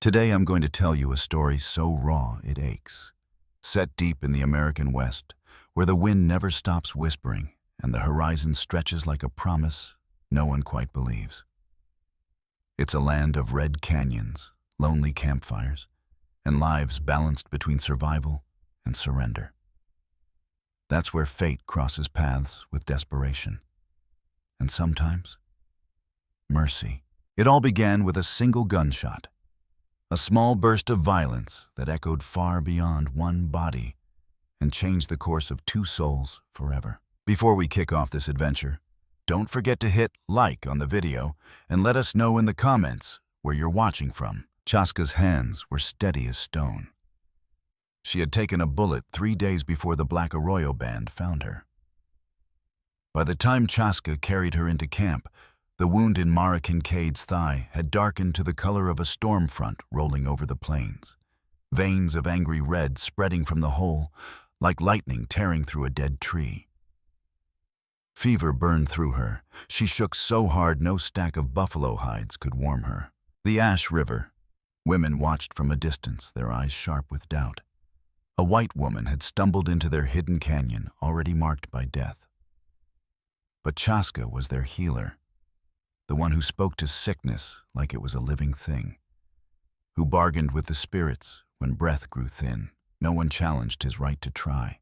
Today I'm going to tell you a story so raw it aches. Set deep in the American West, where the wind never stops whispering and the horizon stretches like a promise no one quite believes. It's a land of red canyons, lonely campfires, and lives balanced between survival and surrender. That's where fate crosses paths with desperation. And sometimes, mercy. It all began with a single gunshot. A small burst of violence that echoed far beyond one body and changed the course of two souls forever. Before we kick off this adventure, don't forget to hit like on the video and let us know in the comments where you're watching from. Chaska's hands were steady as stone. She had taken a bullet 3 days before the Black Arroyo Band found her. By the time Chaska carried her into camp, the wound in Kincaid's thigh had darkened to the color of a storm front rolling over the plains, veins of angry red spreading from the hole like lightning tearing through a dead tree. Fever burned through her. She shook so hard no stack of buffalo hides could warm her. The Ash River. Women watched from a distance, their eyes sharp with doubt. A white woman had stumbled into their hidden canyon, already marked by death. But Chaska was their healer, the one who spoke to sickness like it was a living thing, who bargained with the spirits when breath grew thin. No one challenged his right to try.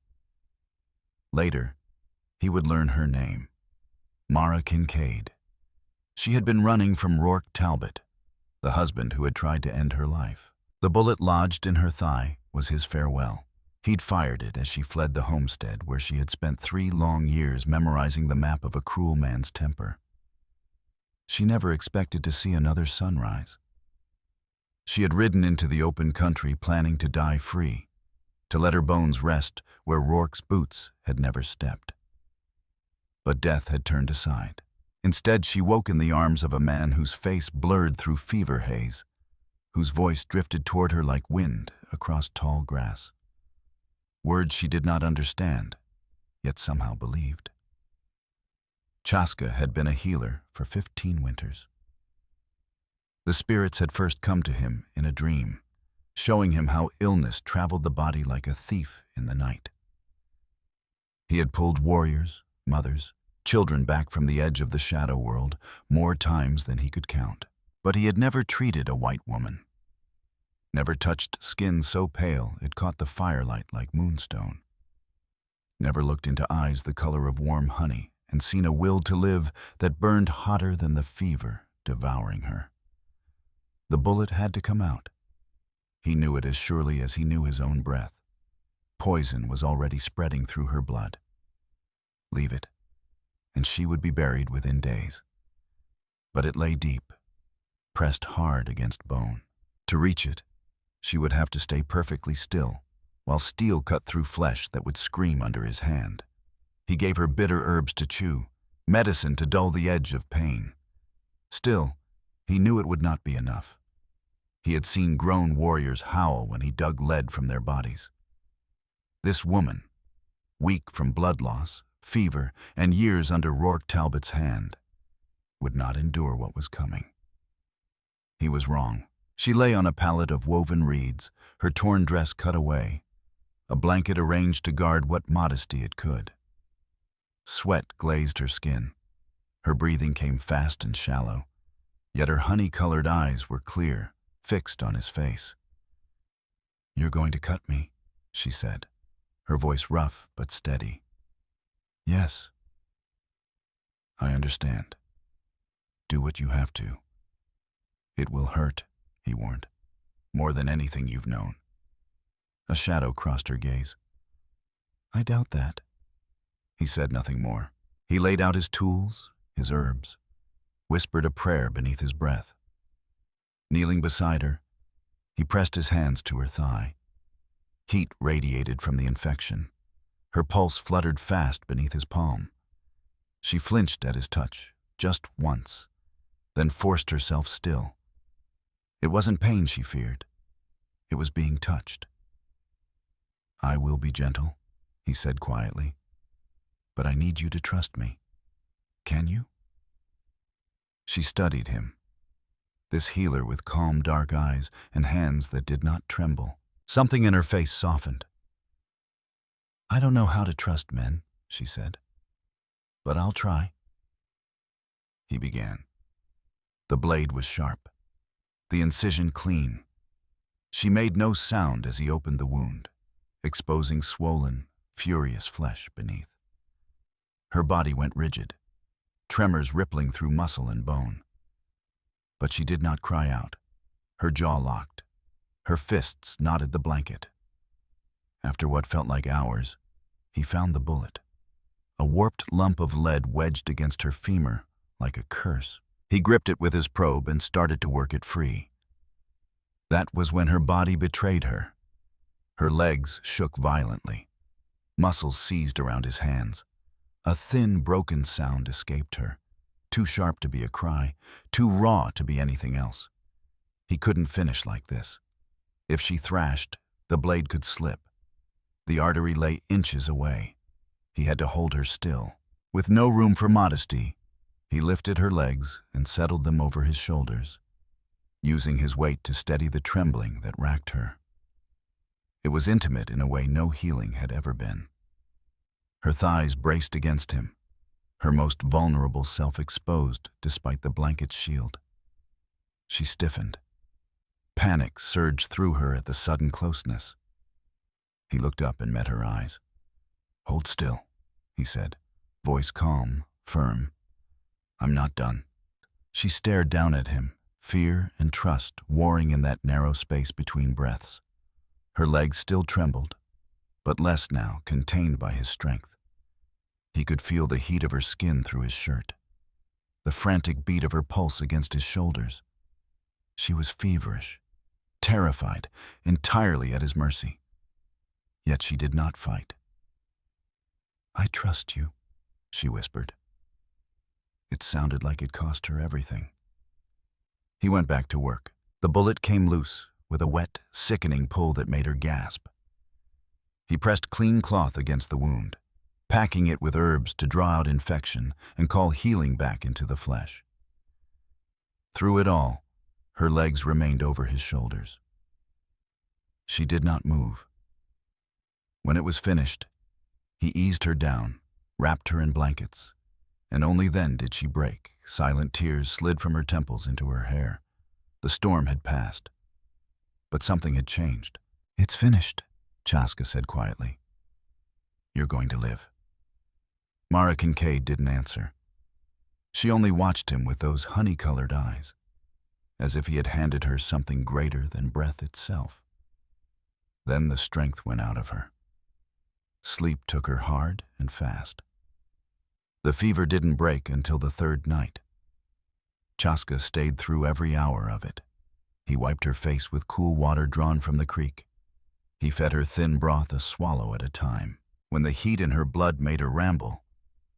Later, he would learn her name, Kincaid. She had been running from Rourke Talbot, the husband who had tried to end her life. The bullet lodged in her thigh was his farewell. He'd fired it as she fled the homestead where she had spent 3 long years memorizing the map of a cruel man's temper. She never expected to see another sunrise. She had ridden into the open country planning to die free, to let her bones rest where Rourke's boots had never stepped. But death had turned aside. Instead, she woke in the arms of a man whose face blurred through fever haze, whose voice drifted toward her like wind across tall grass. Words she did not understand, yet somehow believed. Chaska had been a healer for 15 winters. The spirits had first come to him in a dream, showing him how illness traveled the body like a thief in the night. He had pulled warriors, mothers, children back from the edge of the shadow world more times than he could count. But he had never treated a white woman, never touched skin so pale it caught the firelight like moonstone, never looked into eyes the color of warm honey and seen a will to live that burned hotter than the fever devouring her. The bullet had to come out. He knew it as surely as he knew his own breath. Poison was already spreading through her blood. Leave it, and she would be buried within days. But it lay deep, pressed hard against bone. To reach it, she would have to stay perfectly still, while steel cut through flesh that would scream under his hand. He gave her bitter herbs to chew, medicine to dull the edge of pain. Still, he knew it would not be enough. He had seen grown warriors howl when he dug lead from their bodies. This woman, weak from blood loss, fever, and years under Rourke Talbot's hand, would not endure what was coming. He was wrong. She lay on a pallet of woven reeds, her torn dress cut away, a blanket arranged to guard what modesty it could. Sweat glazed her skin. Her breathing came fast and shallow, yet her honey-colored eyes were clear, fixed on his face. "You're going to cut me," she said, her voice rough but steady. "Yes. I understand. Do what you have to. It will hurt," he warned, "more than anything you've known." A shadow crossed her gaze. "I doubt that." He said nothing more. He laid out his tools, his herbs, whispered a prayer beneath his breath. Kneeling beside her, he pressed his hands to her thigh. Heat radiated from the infection. Her pulse fluttered fast beneath his palm. She flinched at his touch, just once, then forced herself still. It wasn't pain she feared. It was being touched. "I will be gentle," he said quietly, "but I need you to trust me. Can you?" She studied him. this healer with calm, dark eyes and hands that did not tremble. Something in her face softened. "I don't know how to trust men," she said, "but I'll try." He began. The blade was sharp, the incision clean. She made no sound as he opened the wound, exposing swollen, furious flesh beneath. Her body went rigid, tremors rippling through muscle and bone. But she did not cry out. Her jaw locked. Her fists knotted the blanket. After what felt like hours, he found the bullet. A warped lump of lead wedged against her femur like a curse. He gripped it with his probe and started to work it free. That was when her body betrayed her. Her legs shook violently. Muscles seized around his hands. A thin, broken sound escaped her, too sharp to be a cry, too raw to be anything else. He couldn't finish like this. If she thrashed, the blade could slip. The artery lay inches away. He had to hold her still. With no room for modesty, he lifted her legs and settled them over his shoulders, using his weight to steady the trembling that racked her. It was intimate in a way no healing had ever been. Her thighs braced against him, her most vulnerable self exposed despite the blanket's shield. She stiffened. Panic surged through her at the sudden closeness. He looked up and met her eyes. "Hold still," he said, voice calm, firm. "I'm not done." She stared down at him, fear and trust warring in that narrow space between breaths. Her legs still trembled, but less now, contained by his strength. He could feel the heat of her skin through his shirt, the frantic beat of her pulse against his shoulders. She was feverish, terrified, entirely at his mercy. Yet she did not fight. "I trust you," she whispered. It sounded like it cost her everything. He went back to work. The bullet came loose, with a wet, sickening pull that made her gasp. He pressed clean cloth against the wound, packing it with herbs to draw out infection and call healing back into the flesh. Through it all, her legs remained over his shoulders. She did not move. When it was finished, he eased her down, wrapped her in blankets, and only then did she break. Silent tears slid from her temples into her hair. The storm had passed, but something had changed. "It's finished," Chaska said quietly. "You're going to live." Mara Kincaid didn't answer. She only watched him with those honey-colored eyes, as if he had handed her something greater than breath itself. Then the strength went out of her. Sleep took her hard and fast. The fever didn't break until the third night. Chaska stayed through every hour of it. He wiped her face with cool water drawn from the creek. He fed her thin broth a swallow at a time. When the heat in her blood made her ramble,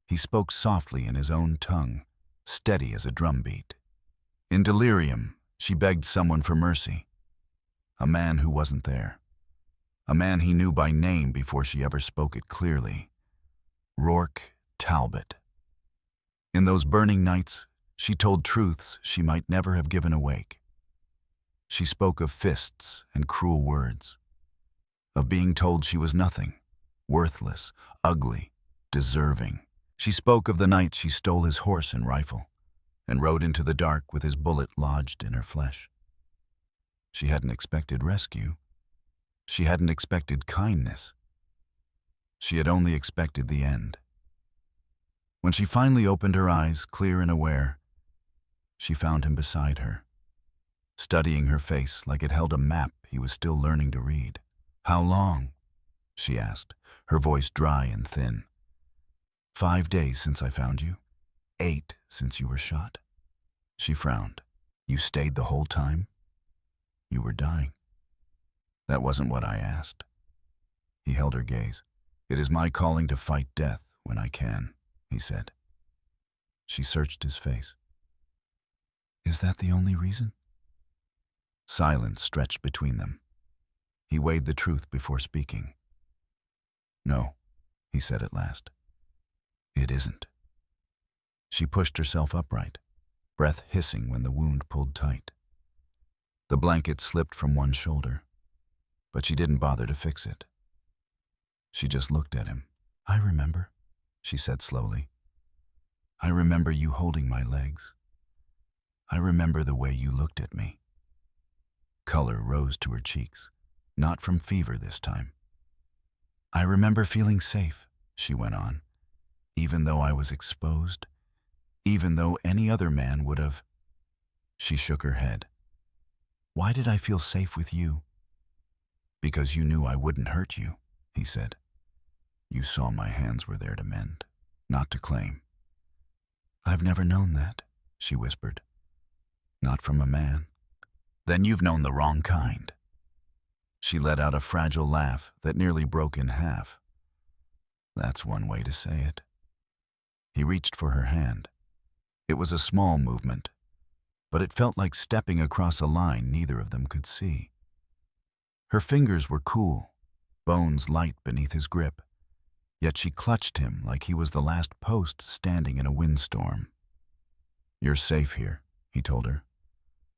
he spoke softly in his own tongue, steady as a drumbeat. In delirium, she begged someone for mercy. A man who wasn't there. A man he knew by name before she ever spoke it clearly. Rourke Talbot. In those burning nights, she told truths she might never have given awake. She spoke of fists and cruel words, of being told she was nothing, worthless, ugly, deserving. She spoke of the night she stole his horse and rifle, and rode into the dark with his bullet lodged in her flesh. She hadn't expected rescue. She hadn't expected kindness. She had only expected the end. When she finally opened her eyes, clear and aware, she found him beside her, studying her face like it held a map he was still learning to read. "How long?" she asked, her voice dry and thin. 5 days since I found you. 8 since you were shot." She frowned. "You stayed the whole time? You were dying." "That wasn't what I asked." He held her gaze. "It is my calling to fight death when I can," he said. She searched his face. "Is that the only reason?" Silence stretched between them. He weighed the truth before speaking. "No," he said at last. "It isn't." She pushed herself upright, breath hissing when the wound pulled tight. The blanket slipped from one shoulder, but she didn't bother to fix it. She just looked at him. "I remember," she said slowly. "I remember you holding my legs. I remember the way you looked at me." Color rose to her cheeks, not from fever this time. "I remember feeling safe," she went on, "even though I was exposed, even though any other man would have." She shook her head. "Why did I feel safe with you?" "Because you knew I wouldn't hurt you," he said. "You saw my hands were there to mend, not to claim." "I've never known that," she whispered. "Not from a man." "Then you've known the wrong kind." She let out a fragile laugh that nearly broke in half. "That's one way to say it." He reached for her hand. It was a small movement, but it felt like stepping across a line neither of them could see. Her fingers were cool, bones light beneath his grip, yet she clutched him like he was the last post standing in a windstorm. "You're safe here," he told her.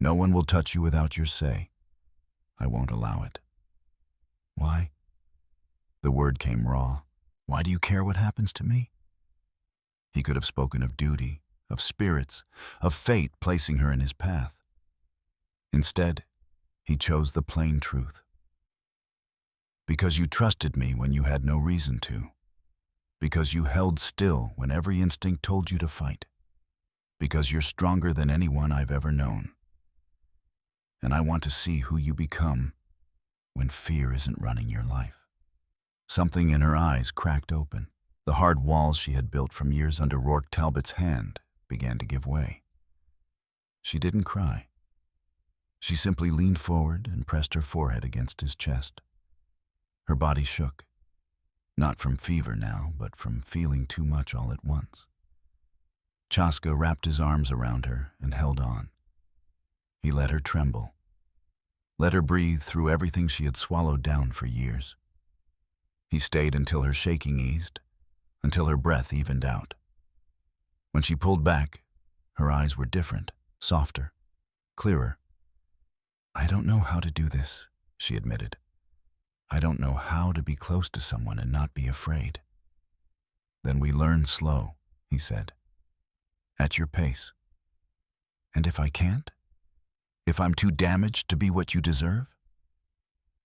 "No one will touch you without your say. I won't allow it." "Why?" The word came raw. "Why do you care what happens to me?" He could have spoken of duty, of spirits, of fate placing her in his path. Instead, he chose the plain truth. "Because you trusted me when you had no reason to. Because you held still when every instinct told you to fight. Because you're stronger than anyone I've ever known. And I want to see who you become when fear isn't running your life." Something in her eyes cracked open. The hard walls she had built from years under Rourke Talbot's hand began to give way. She didn't cry. She simply leaned forward and pressed her forehead against his chest. Her body shook, not from fever now, but from feeling too much all at once. Chaska wrapped his arms around her and held on. He let her tremble, let her breathe through everything she had swallowed down for years. He stayed until her shaking eased, until her breath evened out. When she pulled back, her eyes were different, softer, clearer. "I don't know how to do this," she admitted. "I don't know how to be close to someone and not be afraid." "Then we learn slow," he said. "At your pace." "And if I can't? If I'm too damaged to be what you deserve?"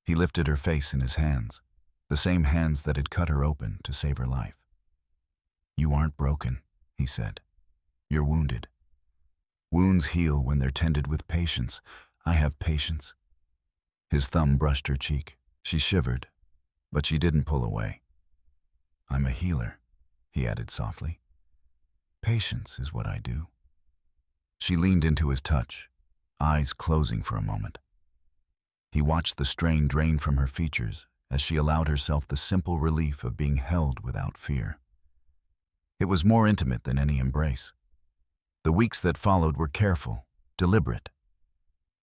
He lifted her face in his hands, the same hands that had cut her open to save her life. "You aren't broken," he said. "You're wounded. Wounds heal when they're tended with patience. I have patience." His thumb brushed her cheek. She shivered, but she didn't pull away. "I'm a healer," he added softly. "Patience is what I do." She leaned into his touch, eyes closing for a moment. He watched the strain drain from her features as she allowed herself the simple relief of being held without fear. It was more intimate than any embrace. The weeks that followed were careful, deliberate.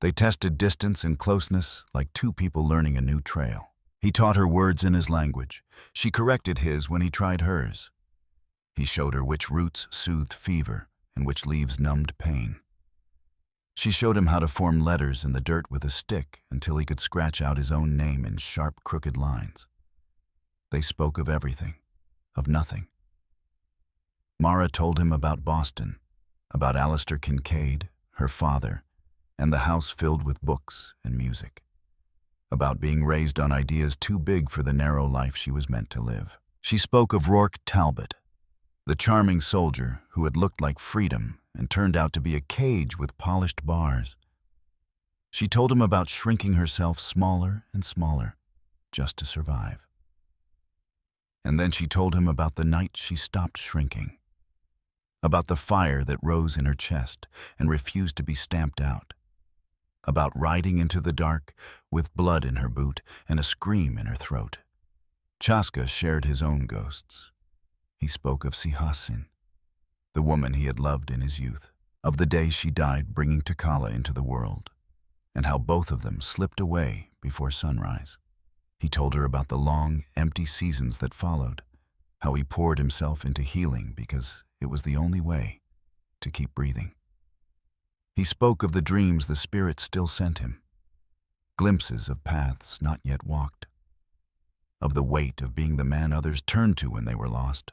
They tested distance and closeness like two people learning a new trail. He taught her words in his language. She corrected his when he tried hers. He showed her which roots soothed fever and which leaves numbed pain. She showed him how to form letters in the dirt with a stick until he could scratch out his own name in sharp, crooked lines. They spoke of everything, of nothing. Mara told him about Boston, about Alistair Kincaid, her father, and the house filled with books and music, about being raised on ideas too big for the narrow life she was meant to live. She spoke of Rourke Talbot, the charming soldier who had looked like freedom and turned out to be a cage with polished bars. She told him about shrinking herself smaller and smaller, just to survive. And then she told him about the night she stopped shrinking, about the fire that rose in her chest and refused to be stamped out, about riding into the dark with blood in her boot and a scream in her throat. Chaska shared his own ghosts. He spoke of Sihassin, the woman he had loved in his youth, of the day she died bringing Takala into the world, and how both of them slipped away before sunrise. He told her about the long, empty seasons that followed, how he poured himself into healing because it was the only way to keep breathing. He spoke of the dreams the spirits still sent him, glimpses of paths not yet walked, of the weight of being the man others turned to when they were lost.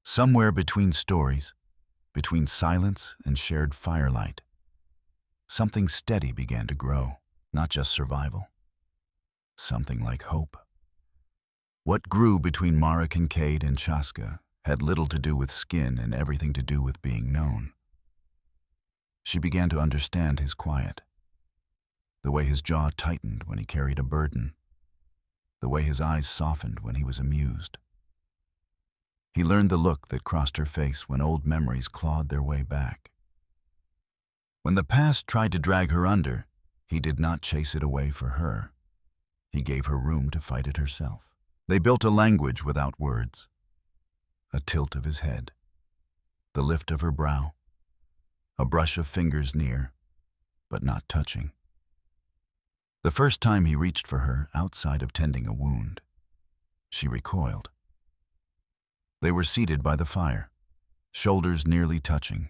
Somewhere between stories, between silence and shared firelight, something steady began to grow, not just survival, something like hope. What grew between Mara Kincaid and Chaska had little to do with skin and everything to do with being known. She began to understand his quiet, the way his jaw tightened when he carried a burden, the way his eyes softened when he was amused. He learned the look that crossed her face when old memories clawed their way back. When the past tried to drag her under, he did not chase it away for her. He gave her room to fight it herself. They built a language without words, a tilt of his head, the lift of her brow, a brush of fingers near, but not touching. The first time he reached for her outside of tending a wound, she recoiled. They were seated by the fire, shoulders nearly touching,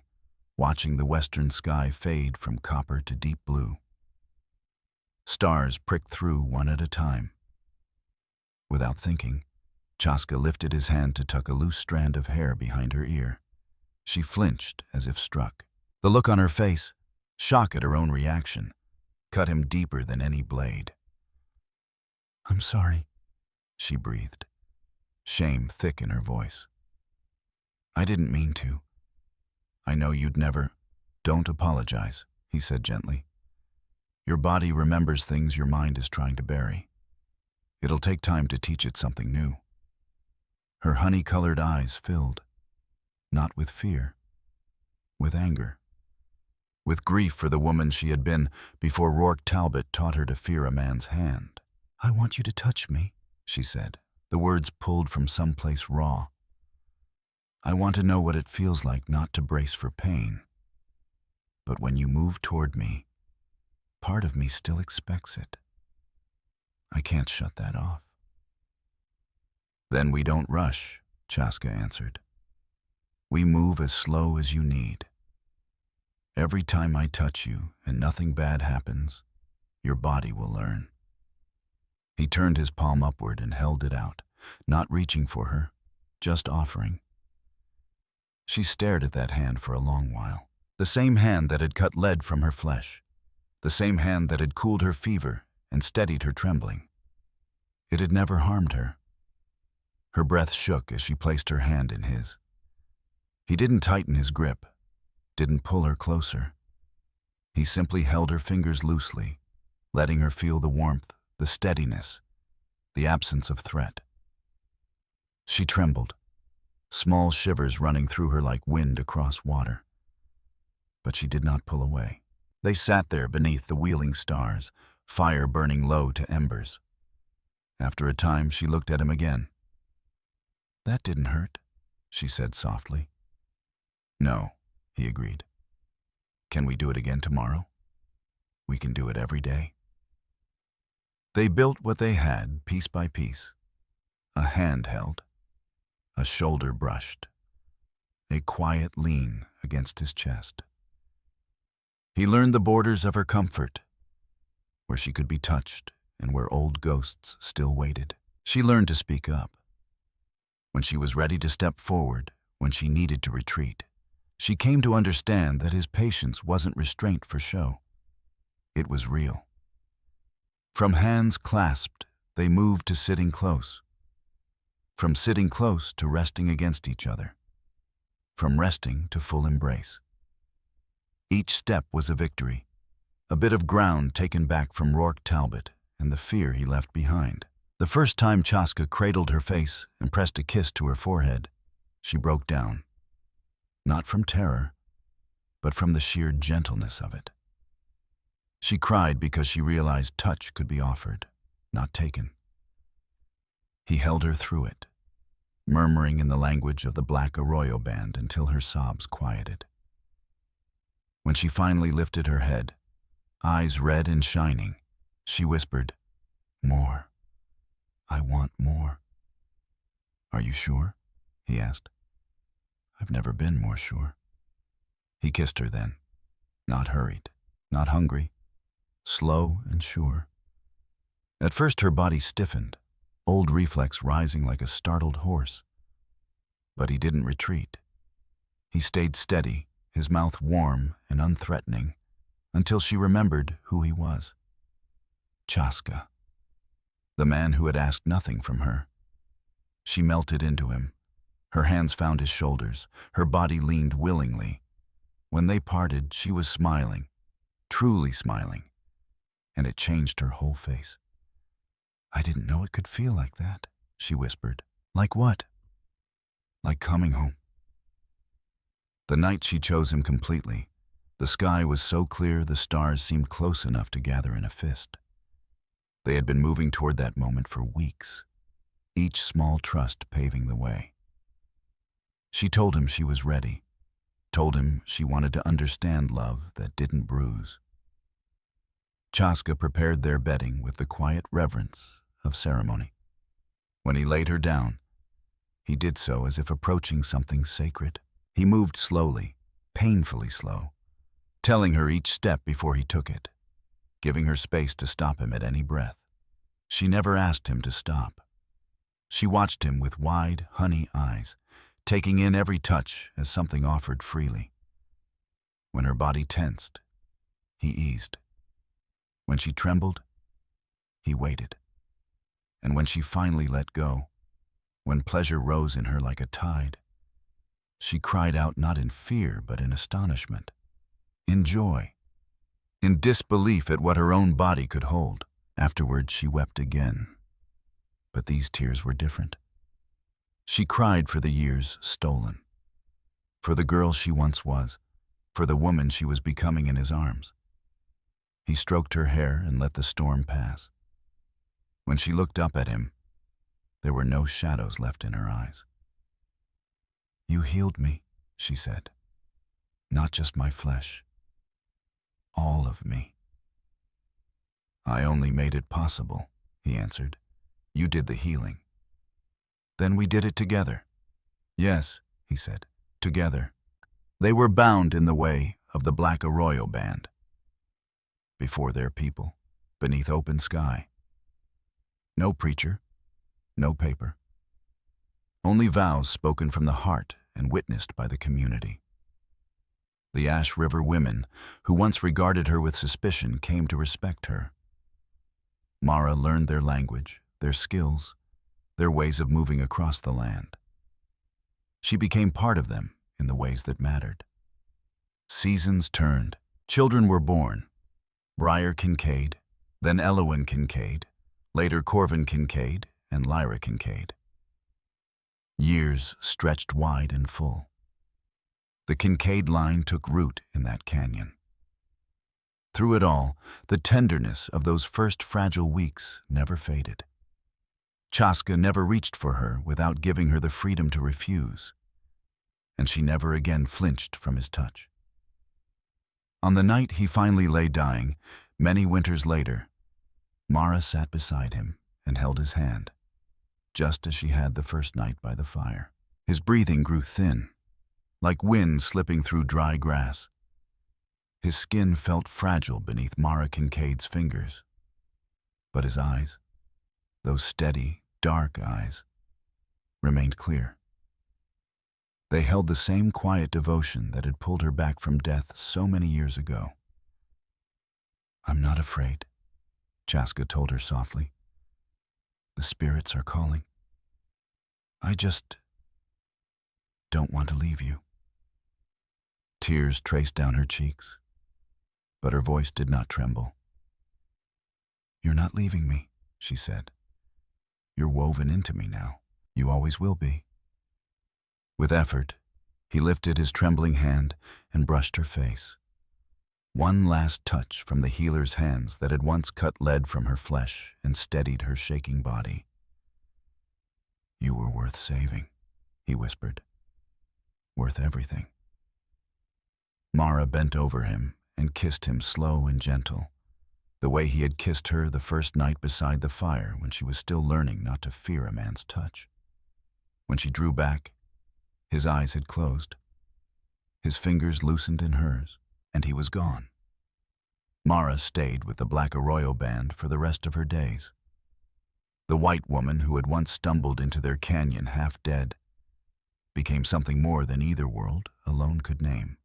watching the western sky fade from copper to deep blue. Stars pricked through one at a time. Without thinking, Chaska lifted his hand to tuck a loose strand of hair behind her ear. She flinched as if struck. The look on her face, shock at her own reaction, cut him deeper than any blade. "I'm sorry," she breathed, shame thick in her voice. "I didn't mean to. I know you'd never." "Don't apologize," he said gently. "Your body remembers things your mind is trying to bury. It'll take time to teach it something new." Her honey-colored eyes filled, not with fear, with anger, with grief for the woman she had been before Rourke Talbot taught her to fear a man's hand. "I want you to touch me," she said, the words pulled from someplace raw. "I want to know what it feels like not to brace for pain. But when you move toward me, part of me still expects it. I can't shut that off." "Then we don't rush," Chaska answered. "We move as slow as you need. Every time I touch you and nothing bad happens, your body will learn." He turned his palm upward and held it out, not reaching for her, just offering. She stared at that hand for a long while, the same hand that had cut lead from her flesh, the same hand that had cooled her fever and steadied her trembling. It had never harmed her. Her breath shook as she placed her hand in his. He didn't tighten his grip, didn't pull her closer. He simply held her fingers loosely, letting her feel the warmth, the steadiness, the absence of threat. She trembled, small shivers running through her like wind across water. But she did not pull away. They sat there beneath the wheeling stars, fire burning low to embers. After a time, she looked at him again. "That didn't hurt," she said softly. "No," he agreed. "Can we do it again tomorrow? We can do it every day." They built what they had, piece by piece. A hand held, a shoulder brushed, a quiet lean against his chest. He learned the borders of her comfort, where she could be touched and where old ghosts still waited. She learned to speak up. When she was ready to step forward, when she needed to retreat, she came to understand that his patience wasn't restraint for show. It was real. From hands clasped, they moved to sitting close. From sitting close to resting against each other. From resting to full embrace. Each step was a victory, a bit of ground taken back from Rourke Talbot and the fear he left behind. The first time Chaska cradled her face and pressed a kiss to her forehead, she broke down. Not from terror, but from the sheer gentleness of it. She cried because she realized touch could be offered, not taken. He held her through it, murmuring in the language of the Black Arroyo Band until her sobs quieted. When she finally lifted her head, eyes red and shining, she whispered, "More. I want more." "Are you sure?" he asked. "I've never been more sure." He kissed her then, not hurried, not hungry, slow and sure. At first her body stiffened, old reflex rising like a startled horse. But he didn't retreat. He stayed steady, his mouth warm and unthreatening, until she remembered who he was. Chaska, the man who had asked nothing from her. She melted into him. Her hands found his shoulders, her body leaned willingly. When they parted, she was smiling, truly smiling, and it changed her whole face. "I didn't know it could feel like that," she whispered. "Like what?" "Like coming home." The night she chose him completely. The sky was so clear the stars seemed close enough to gather in a fist. They had been moving toward that moment for weeks, each small trust paving the way. She told him she was ready, told him she wanted to understand love that didn't bruise. Chaska prepared their bedding with the quiet reverence of ceremony. When he laid her down, he did so as if approaching something sacred. He moved slowly, painfully slow, telling her each step before he took it, giving her space to stop him at any breath. She never asked him to stop. She watched him with wide, honey eyes, taking in every touch as something offered freely. When her body tensed, he eased. When she trembled, he waited. And when she finally let go, when pleasure rose in her like a tide, she cried out not in fear but in astonishment, in joy, in disbelief at what her own body could hold. Afterwards she wept again. But these tears were different. She cried for the years stolen, for the girl she once was, for the woman she was becoming in his arms. He stroked her hair and let the storm pass. When she looked up at him, there were no shadows left in her eyes. "You healed me," she said. "Not just my flesh. All of me." "I only made it possible," he answered. "You did the healing." "Then we did it together." "Yes," he said, "together." They were bound in the way of the Black Arroyo Band. Before their people, beneath open sky. No preacher, no paper. Only vows spoken from the heart and witnessed by the community. The Ash River women, who once regarded her with suspicion, came to respect her. Mara learned their language, their skills, their ways of moving across the land. She became part of them in the ways that mattered. Seasons turned. Children were born. Briar Kincaid, then Elowen Kincaid, later Corvin Kincaid and Lyra Kincaid. Years stretched wide and full. The Kincaid line took root in that canyon. Through it all, the tenderness of those first fragile weeks never faded. Chaska never reached for her without giving her the freedom to refuse, and she never again flinched from his touch. On the night he finally lay dying, many winters later, Mara sat beside him and held his hand, just as she had the first night by the fire. His breathing grew thin, like wind slipping through dry grass. His skin felt fragile beneath Mara Kincaid's fingers. But his eyes, those steady, dark eyes, remained clear. They held the same quiet devotion that had pulled her back from death so many years ago. "I'm not afraid," Chaska told her softly. "The spirits are calling. I just don't want to leave you." Tears traced down her cheeks, but her voice did not tremble. "You're not leaving me," she said. "You're woven into me now. You always will be." With effort, he lifted his trembling hand and brushed her face. One last touch from the healer's hands that had once cut lead from her flesh and steadied her shaking body. "You were worth saving," he whispered. "Worth everything." Mara bent over him and kissed him slow and gentle, the way he had kissed her the first night beside the fire when she was still learning not to fear a man's touch. When she drew back, his eyes had closed. His fingers loosened in hers, and he was gone. Mara stayed with the Black Arroyo Band for the rest of her days. The white woman who had once stumbled into their canyon half dead became something more than either world alone could name.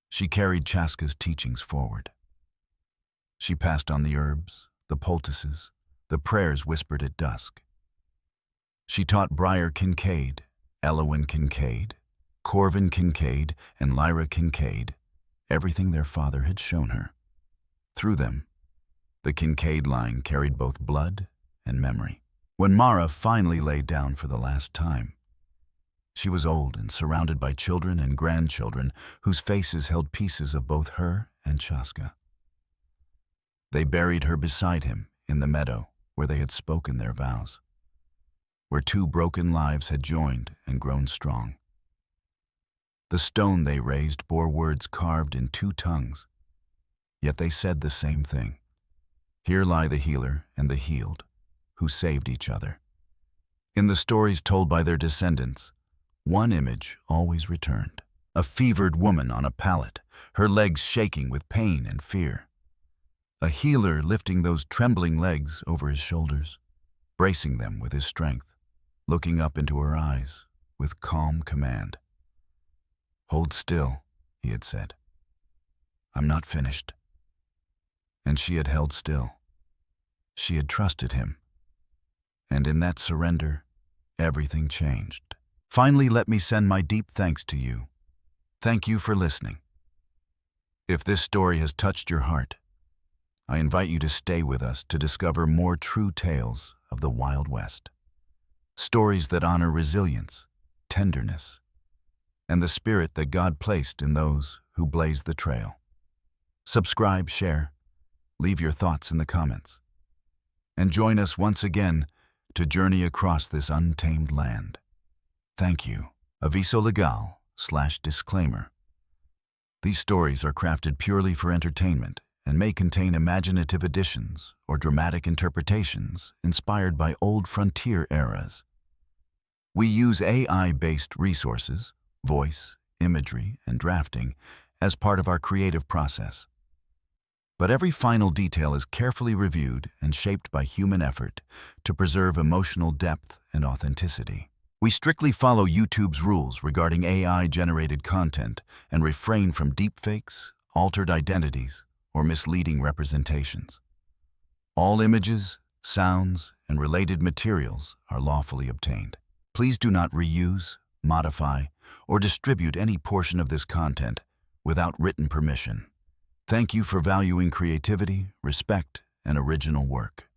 She carried Chaska's teachings forward. She passed on the herbs, the poultices, the prayers whispered at dusk. She taught Briar Kincaid, Elowin Kincaid, Corvin Kincaid, and Lyra Kincaid everything their father had shown her. Through them, the Kincaid line carried both blood and memory. When Mara finally lay down for the last time, she was old and surrounded by children and grandchildren whose faces held pieces of both her and Chaska. They buried her beside him in the meadow where they had spoken their vows, where two broken lives had joined and grown strong. The stone they raised bore words carved in two tongues, yet they said the same thing. Here lie the healer and the healed, who saved each other. In the stories told by their descendants, one image always returned. A fevered woman on a pallet, her legs shaking with pain and fear. A healer lifting those trembling legs over his shoulders, bracing them with his strength, looking up into her eyes with calm command. "Hold still," he had said. "I'm not finished." And she had held still. She had trusted him. And in that surrender, everything changed. Finally, let me send my deep thanks to you. Thank you for listening. If this story has touched your heart, I invite you to stay with us to discover more true tales of the Wild West. Stories that honor resilience, tenderness, and the spirit that God placed in those who blaze the trail. Subscribe, share, leave your thoughts in the comments, and join us once again to journey across this untamed land. Thank you. Aviso legal/disclaimer. These stories are crafted purely for entertainment and may contain imaginative additions or dramatic interpretations inspired by old frontier eras. We use AI-based resources, voice, imagery, and drafting as part of our creative process. But every final detail is carefully reviewed and shaped by human effort to preserve emotional depth and authenticity. We strictly follow YouTube's rules regarding AI-generated content and refrain from deepfakes, altered identities, or misleading representations. All images, sounds, and related materials are lawfully obtained. Please do not reuse, modify, or distribute any portion of this content without written permission. Thank you for valuing creativity, respect, and original work.